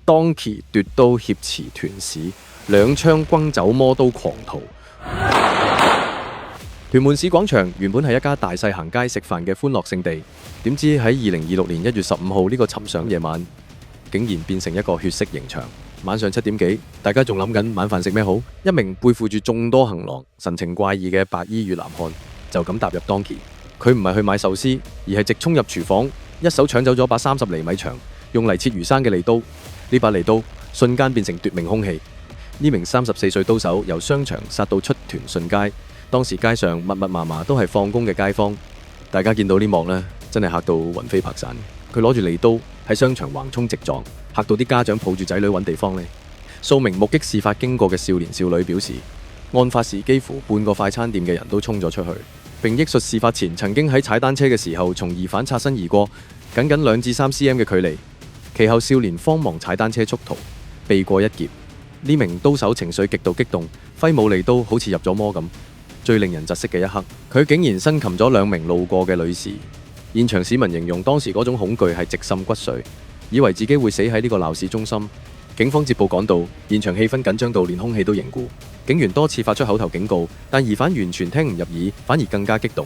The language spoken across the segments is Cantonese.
當期奪刀挾持團市，兩槍轟走魔刀狂逃。屯門市廣場原本係一家大細行街食飯嘅歡樂勝地，點知喺2026年1月15號呢個尋常夜晚，竟然變成一個血色刑場。晚上7點幾，大家仲諗緊晚飯食咩好？一名背負住眾多行囊、神情怪異嘅白衣越南漢就咁踏入當期。佢唔係去買壽司，而係直衝入廚房，一手搶走咗把30厘米長、用嚟切魚生嘅利刀。呢把利刀瞬間變成奪命兇器。呢名34歲刀手由商場殺到出屯順街。當時街上密密麻麻都係放工嘅街坊，大家見到呢幕呢，真係嚇到魂飛魄散。佢攞住利刀喺商場橫衝直撞，嚇到啲家長抱住仔女揾地方呢。數名目擊事發經過嘅少年少女表示，案發時幾乎半個快餐店嘅人都衝咗出去，並憶述事發前曾經喺踩單車嘅時候從疑犯擦身而過，僅2至3 cm 嘅距離。其後少年慌忙踩單車速逃，避過一劫。呢名刀手情緒極度激動，揮舞利刀好似入咗魔咁。最令人窒息嘅一刻，佢竟然生擒咗2名路過嘅女士。現場市民形容當時嗰種恐懼係直滲骨髓，以為自己會死喺呢個鬧市中心。警方接報趕到，現場氣氛緊張到連空氣都凝固。警員多次發出口頭警告，但疑犯完全聽唔入耳，反而更加激動。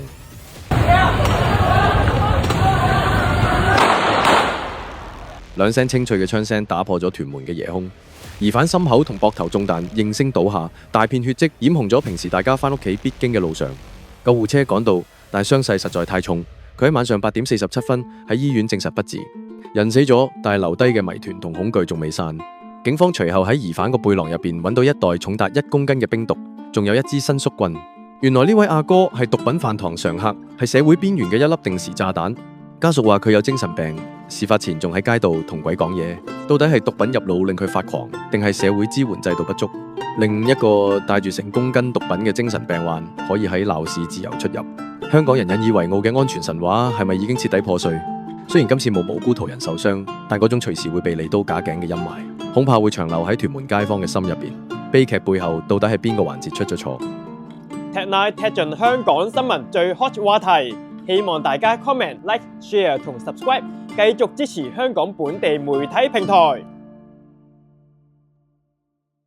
2聲清脆嘅槍聲打破咗屯門嘅夜空。疑犯心口同膊頭中彈，應聲倒下，大片血跡染紅咗平時大家返屋企必經嘅路上。救護車趕到，但係傷勢實在太重，佢喺晚上8點47分喺醫院證實不治。人死咗，但係留低嘅謎團同恐懼仲未散。警方隨後喺疑犯個背囊入邊揾到一袋重達1公斤嘅冰毒，仲有一支伸縮棍。原來呢位阿哥係毒品飯堂常客，係社會邊緣嘅一粒定時炸彈。家屬話佢有精神病，事發前仲喺街度同鬼講嘢。到底係毒品入腦令佢發狂，定係社會支援制度不足，令一個帶住成公斤毒品嘅精神病患可以喺鬧市自由出入？香港人引以為傲嘅安全神話係咪已經徹底破碎？雖然今次冇無辜途人受傷，但嗰種隨時會被利刀架頸嘅陰霾，恐怕會長留喺屯門街坊嘅心入邊。悲劇背後到底係邊個環節出咗錯？踢奶踢盡香港新聞最 hot 話題，希望大家 comment、like、share 同 subscribe，繼續支持香港本地媒體平台。